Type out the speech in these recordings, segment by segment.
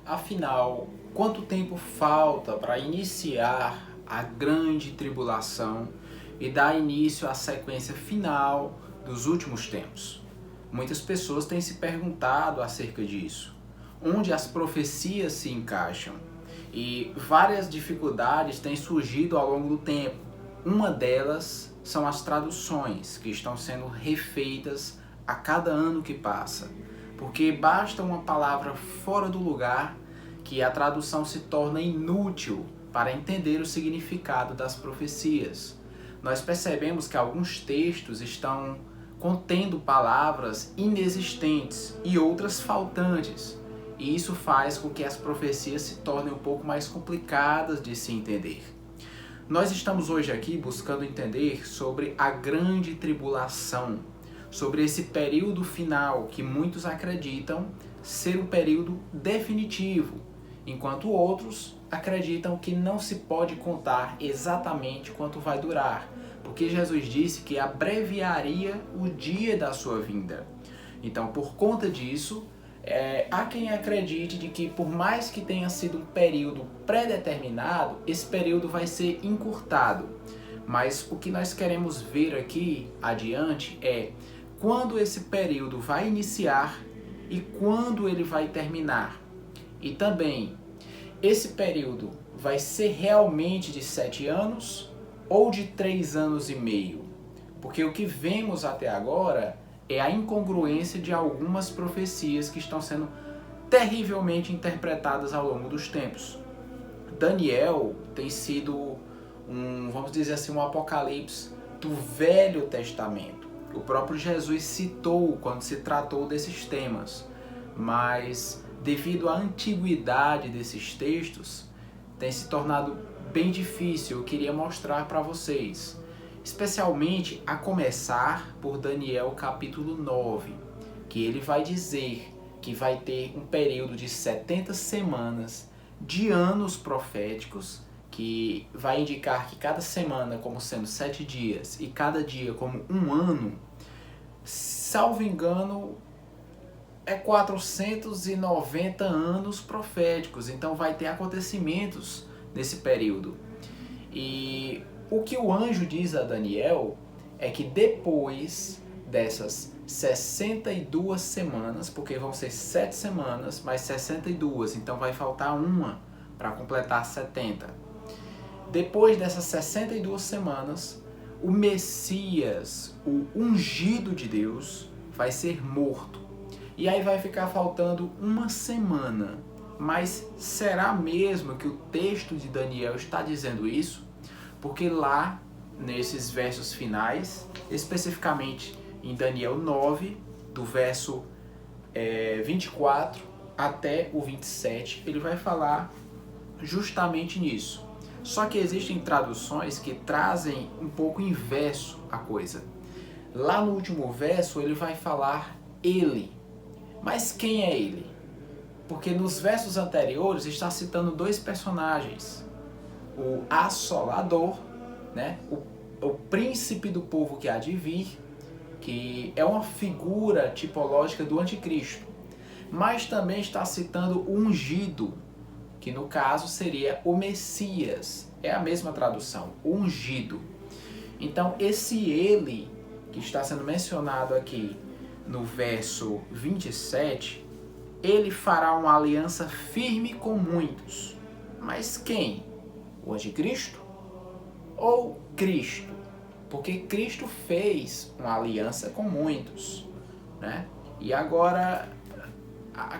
Afinal, quanto tempo falta para iniciar a grande tribulação e dar início à sequência final dos últimos tempos? Muitas pessoas têm se perguntado acerca disso, onde as profecias se encaixam, e várias dificuldades têm surgido ao longo do tempo. Uma delas são as traduções, que estão sendo refeitas a cada ano que passa, porque basta uma palavra fora do lugar que a tradução se torna inútil para entender o significado das profecias. Nós percebemos que alguns textos estão contendo palavras inexistentes e outras faltantes, e isso faz com que as profecias se tornem um pouco mais complicadas de se entender. Nós estamos hoje aqui buscando entender sobre a grande tribulação, sobre esse período final que muitos acreditam ser um período definitivo, enquanto outros acreditam que não se pode contar exatamente quanto vai durar, porque Jesus disse que abreviaria o dia da sua vinda. Então, por conta disso, há quem acredite de que por mais que tenha sido um período pré-determinado, esse período vai ser encurtado. Mas o que nós queremos ver aqui adiante é quando esse período vai iniciar e quando ele vai terminar. E também, esse período vai ser realmente de 7 anos ou de 3 anos e meio? Porque o que vemos até agora é a incongruência de algumas profecias que estão sendo terrivelmente interpretadas ao longo dos tempos. Daniel tem sido vamos dizer assim, um apocalipse do Velho Testamento. O próprio Jesus citou quando se tratou desses temas, mas devido à antiguidade desses textos, tem se tornado bem difícil. Eu queria mostrar para vocês, especialmente a começar por Daniel capítulo 9, que ele vai dizer que vai ter um período de 70 semanas de anos proféticos, que vai indicar que cada semana como sendo 7 dias e cada dia como um ano, salvo engano, é 490 anos proféticos. Então vai ter acontecimentos nesse período. E o que o anjo diz a Daniel é que depois dessas 62 semanas, porque vão ser 7 semanas mais 62, então vai faltar uma para completar 70. Depois dessas 62 semanas, o Messias, o ungido de Deus, vai ser morto. E aí vai ficar faltando uma semana. Mas será mesmo que o texto de Daniel está dizendo isso? Porque lá, nesses versos finais, especificamente em Daniel 9, do verso 24 até o 27, ele vai falar justamente nisso. Só que existem traduções que trazem um pouco inverso a coisa. Lá no último verso ele vai falar ele. Mas quem é ele? Porque nos versos anteriores está citando dois personagens. O Assolador, né? o príncipe do povo que há de vir, que é uma figura tipológica do anticristo. Mas também está citando o ungido, que no caso seria o Messias. É a mesma tradução, o ungido. Então esse ele, que está sendo mencionado aqui no verso 27, ele fará uma aliança firme com muitos. Mas quem? O anticristo? Ou Cristo? Porque Cristo fez uma aliança com muitos, né? E agora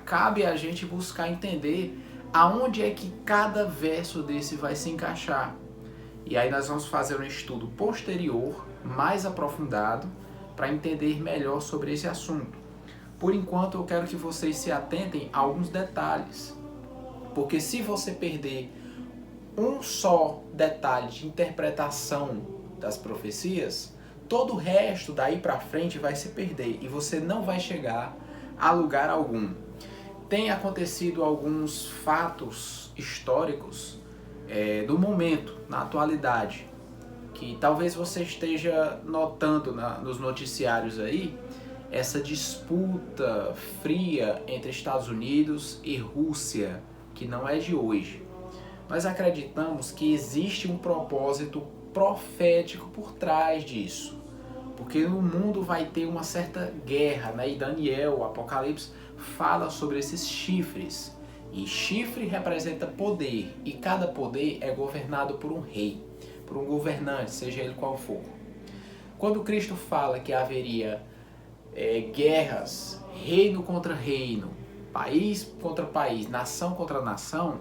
cabe a gente buscar entender aonde é que cada verso desse vai se encaixar. E aí nós vamos fazer um estudo posterior, mais aprofundado, para entender melhor sobre esse assunto. Por enquanto eu quero que vocês se atentem a alguns detalhes, porque se você perder um só detalhe de interpretação das profecias, todo o resto daí para frente vai se perder e você não vai chegar a lugar algum. Tem acontecido alguns fatos históricos do momento, na atualidade, que talvez você esteja notando nos noticiários aí, essa disputa fria entre Estados Unidos e Rússia que não é de hoje. Nós acreditamos que existe um propósito profético por trás disso, porque no mundo vai ter uma certa guerra, né? E Daniel, o Apocalipse, fala sobre esses chifres. E chifre representa poder, e cada poder é governado por um rei, por um governante, seja ele qual for. Quando Cristo fala que haveria guerras, reino contra reino, país contra país, nação contra nação,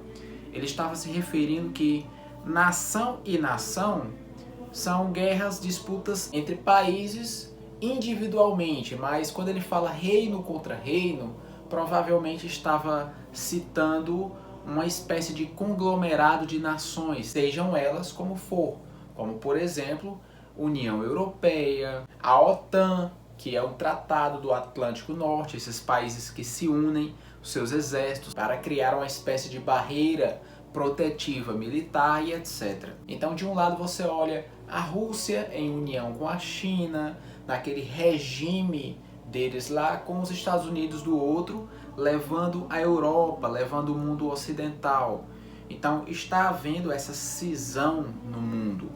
ele estava se referindo que nação e nação são guerras, disputas entre países individualmente, mas quando ele fala reino contra reino, provavelmente estava citando uma espécie de conglomerado de nações, sejam elas como for, como por exemplo, União Europeia, a OTAN, que é o Tratado do Atlântico Norte, esses países que se unem, os seus exércitos, para criar uma espécie de barreira protetiva militar e etc. Então, de um lado você olha a Rússia em união com a China, naquele regime deles lá, com os Estados Unidos do outro, levando a Europa, levando o mundo ocidental. Então, está havendo essa cisão no mundo.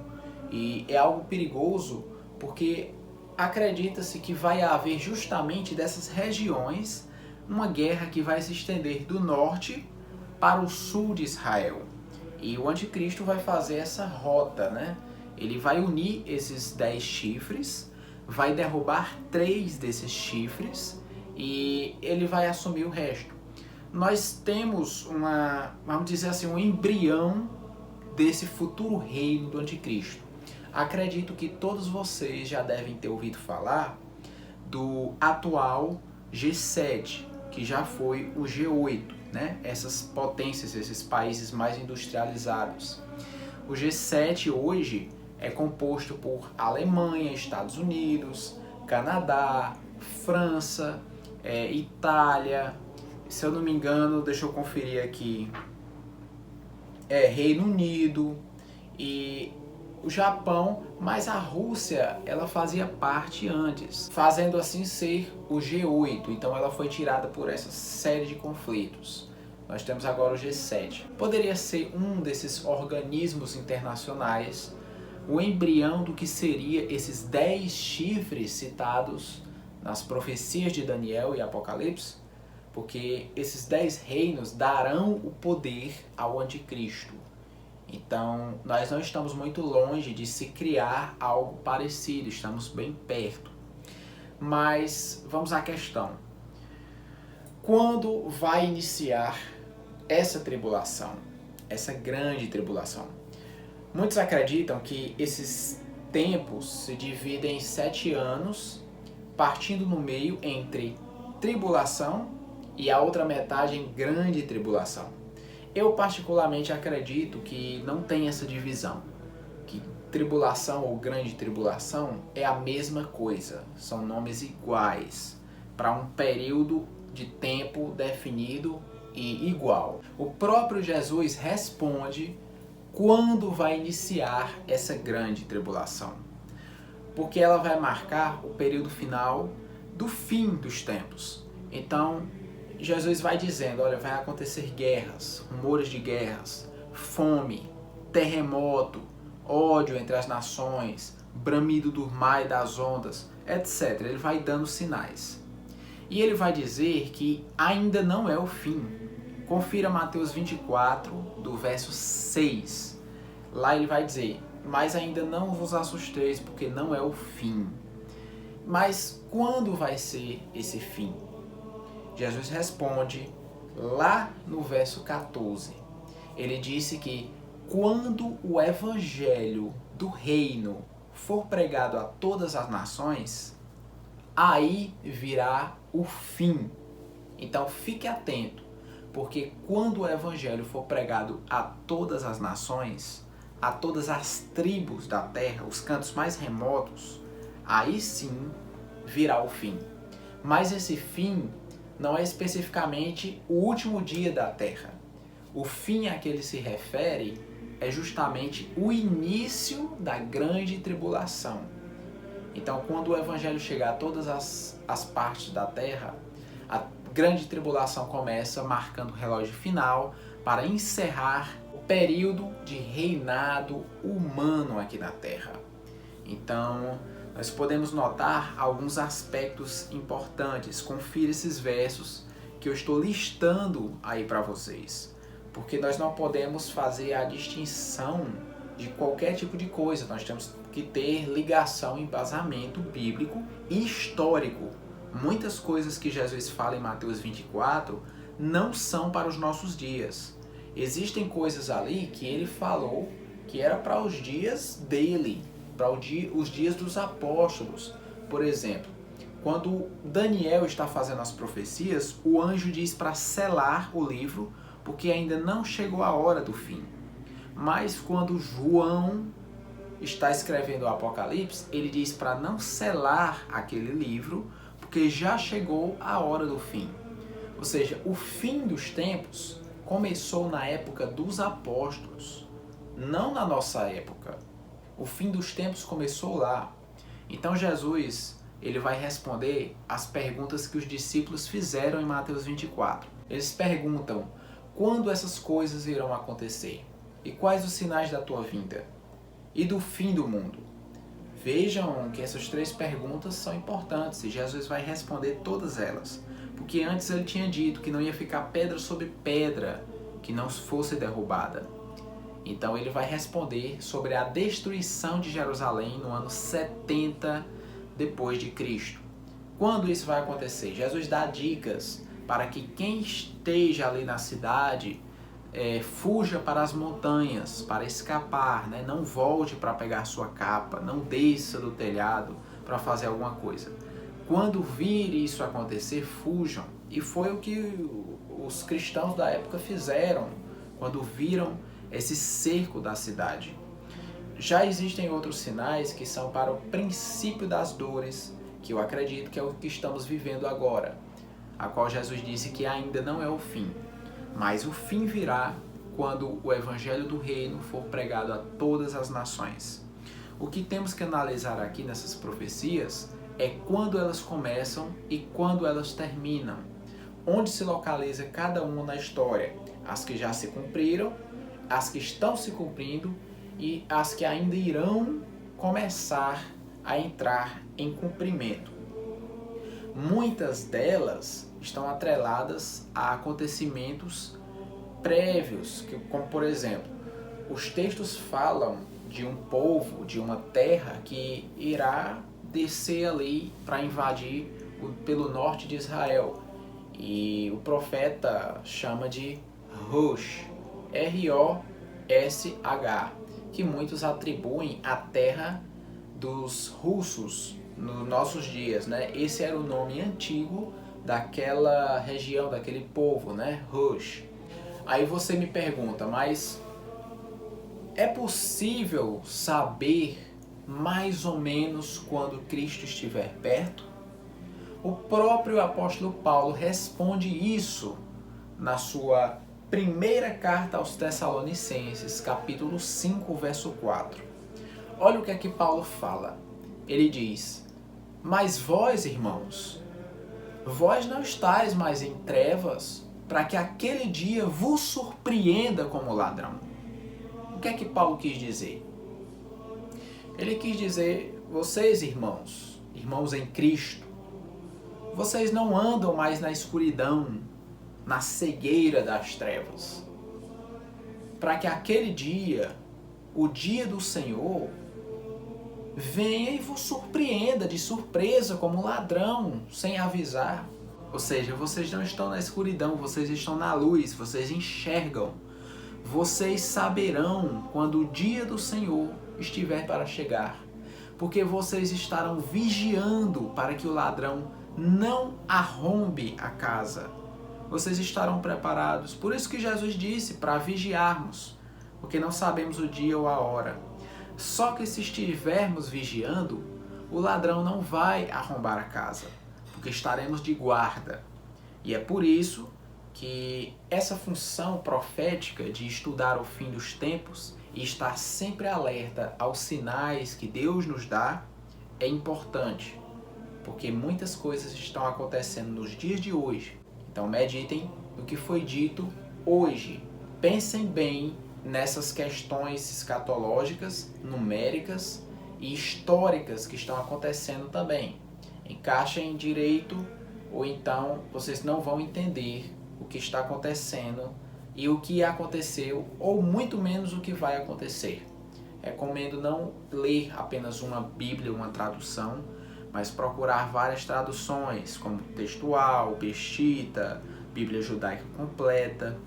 E é algo perigoso, porque acredita-se que vai haver justamente dessas regiões uma guerra que vai se estender do norte para o sul de Israel. E o anticristo vai fazer essa rota, né? Ele vai unir esses 10 chifres, vai derrubar 3 desses chifres e ele vai assumir o resto. Nós temos vamos dizer assim, um embrião desse futuro reino do anticristo. Acredito que todos vocês já devem ter ouvido falar do atual G7, que já foi o G8, né? Essas potências, esses países mais industrializados. O G7 hoje é composto por Alemanha, Estados Unidos, Canadá, França, Itália, se eu não me engano, deixa eu conferir aqui, Reino Unido e o Japão, mas a Rússia ela fazia parte antes, fazendo assim ser o G8, então ela foi tirada por essa série de conflitos. Nós temos agora o G7. Poderia ser um desses organismos internacionais, o embrião do que seria esses 10 chifres citados nas profecias de Daniel e Apocalipse, porque esses 10 reinos darão o poder ao anticristo. Então, nós não estamos muito longe de se criar algo parecido, estamos bem perto. Mas vamos à questão. Quando vai iniciar essa tribulação, essa grande tribulação? Muitos acreditam que esses tempos se dividem em 7 anos, partindo no meio entre tribulação e a outra metade em grande tribulação. Eu particularmente acredito que não tem essa divisão, que tribulação ou grande tribulação é a mesma coisa, são nomes iguais para um período de tempo definido e igual. O próprio Jesus responde quando vai iniciar essa grande tribulação, porque ela vai marcar o período final do fim dos tempos. Então, Jesus vai dizendo, olha, vai acontecer guerras, rumores de guerras, fome, terremoto, ódio entre as nações, bramido do mar e das ondas, etc. Ele vai dando sinais. E ele vai dizer que ainda não é o fim. Confira Mateus 24, do verso 6. Lá ele vai dizer, mas ainda não vos assusteis, porque não é o fim. Mas quando vai ser esse fim? Jesus responde lá no verso 14. Ele disse que quando o evangelho do reino for pregado a todas as nações, aí virá o fim. Então fique atento, porque quando o evangelho for pregado a todas as nações, a todas as tribos da terra, os cantos mais remotos, aí sim virá o fim. Mas esse fim não é especificamente o último dia da terra. O fim a que ele se refere é justamente o início da grande tribulação. Então, quando o evangelho chegar a todas as partes da terra, grande tribulação começa, marcando o relógio final para encerrar o período de reinado humano aqui na Terra. Então, nós podemos notar alguns aspectos importantes. Confira esses versos que eu estou listando aí para vocês, porque nós não podemos fazer a distinção de qualquer tipo de coisa. Nós temos que ter ligação, embasamento bíblico e histórico. Muitas coisas que Jesus fala em Mateus 24 não são para os nossos dias. Existem coisas ali que ele falou que era para os dias dele, para os dias dos apóstolos. Por exemplo, quando Daniel está fazendo as profecias, o anjo diz para selar o livro, porque ainda não chegou a hora do fim. Mas quando João está escrevendo o Apocalipse, ele diz para não selar aquele livro, porque já chegou a hora do fim. Ou seja, o fim dos tempos começou na época dos apóstolos, não na nossa época. O fim dos tempos começou lá. Então Jesus, ele vai responder as perguntas que os discípulos fizeram em Mateus 24. Eles perguntam: quando essas coisas irão acontecer? E quais os sinais da tua vinda? E do fim do mundo? Vejam que essas 3 perguntas são importantes e Jesus vai responder todas elas. Porque antes ele tinha dito que não ia ficar pedra sobre pedra que não fosse derrubada. Então ele vai responder sobre a destruição de Jerusalém no ano 70 depois de Cristo. Quando isso vai acontecer? Jesus dá dicas para que quem esteja ali na cidade fuja para as montanhas, para escapar, né? Não volte para pegar sua capa, não desça do telhado para fazer alguma coisa. Quando vir isso acontecer, fujam. E foi o que os cristãos da época fizeram quando viram esse cerco da cidade. Já existem outros sinais que são para o princípio das dores, que eu acredito que é o que estamos vivendo agora, a qual Jesus disse que ainda não é o fim, mas o fim virá quando o evangelho do reino for pregado a todas as nações. O que temos que analisar aqui nessas profecias é quando elas começam e quando elas terminam, onde se localiza cada uma na história, as que já se cumpriram, as que estão se cumprindo e as que ainda irão começar a entrar em cumprimento. Muitas delas estão atreladas a acontecimentos prévios, como por exemplo, os textos falam de um povo, de uma terra que irá descer ali para invadir pelo norte de Israel. E o profeta chama de Rosh, R-O-S-H, que muitos atribuem à terra dos russos nos nossos dias, né? Esse era o nome antigo daquela região, daquele povo, né? Rosh. Aí você me pergunta, mas é possível saber mais ou menos quando Cristo estiver perto? O próprio apóstolo Paulo responde isso na sua primeira carta aos Tessalonicenses, capítulo 5, verso 4. Olha o que é que Paulo fala. Ele diz: mas vós, irmãos, vós não estáis mais em trevas, para que aquele dia vos surpreenda como ladrão. O que é que Paulo quis dizer? Ele quis dizer: vocês, irmãos em Cristo, vocês não andam mais na escuridão, na cegueira das trevas, para que aquele dia, o dia do Senhor, venha e vos surpreenda de surpresa como ladrão, sem avisar. Ou seja, vocês não estão na escuridão, vocês estão na luz, vocês enxergam. Vocês saberão quando o dia do Senhor estiver para chegar, porque vocês estarão vigiando para que o ladrão não arrombe a casa. Vocês estarão preparados. Por isso que Jesus disse para vigiarmos, porque não sabemos o dia ou a hora. Só que se estivermos vigiando, o ladrão não vai arrombar a casa, porque estaremos de guarda. E é por isso que essa função profética de estudar o fim dos tempos e estar sempre alerta aos sinais que Deus nos dá é importante, porque muitas coisas estão acontecendo nos dias de hoje Então meditem no que foi dito hoje. Pensem bem nessas questões escatológicas, numéricas e históricas que estão acontecendo também. Encaixem direito ou então vocês não vão entender o que está acontecendo e o que aconteceu, ou muito menos o que vai acontecer. Recomendo não ler apenas uma Bíblia, uma tradução, mas procurar várias traduções, como Textual, Peshitta, Bíblia Judaica Completa.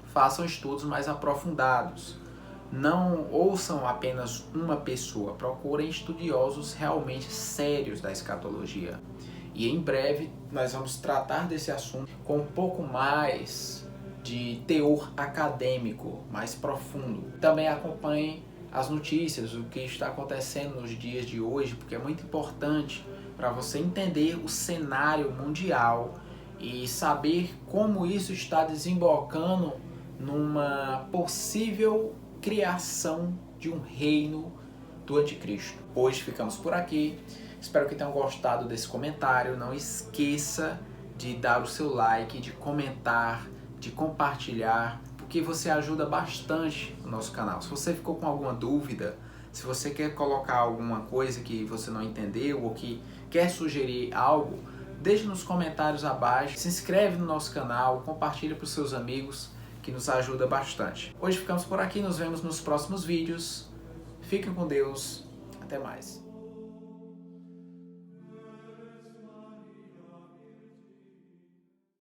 Façam estudos mais aprofundados. Não ouçam apenas uma pessoa, procurem estudiosos realmente sérios da escatologia. E em breve nós vamos tratar desse assunto com um pouco mais de teor acadêmico, mais profundo. Também acompanhem as notícias, o que está acontecendo nos dias de hoje, porque é muito importante para você entender o cenário mundial e saber como isso está desembocando numa possível criação de um reino do anticristo. Hoje ficamos por aqui. Espero que tenham gostado desse comentário. Não esqueça de dar o seu like, de comentar, de compartilhar, porque você ajuda bastante o nosso canal. Se você ficou com alguma dúvida, se você quer colocar alguma coisa que você não entendeu ou que quer sugerir algo, deixe nos comentários abaixo. Se inscreve no nosso canal, compartilhe para os seus amigos, que nos ajuda bastante. Hoje ficamos por aqui, nos vemos nos próximos vídeos. Fiquem com Deus, até mais.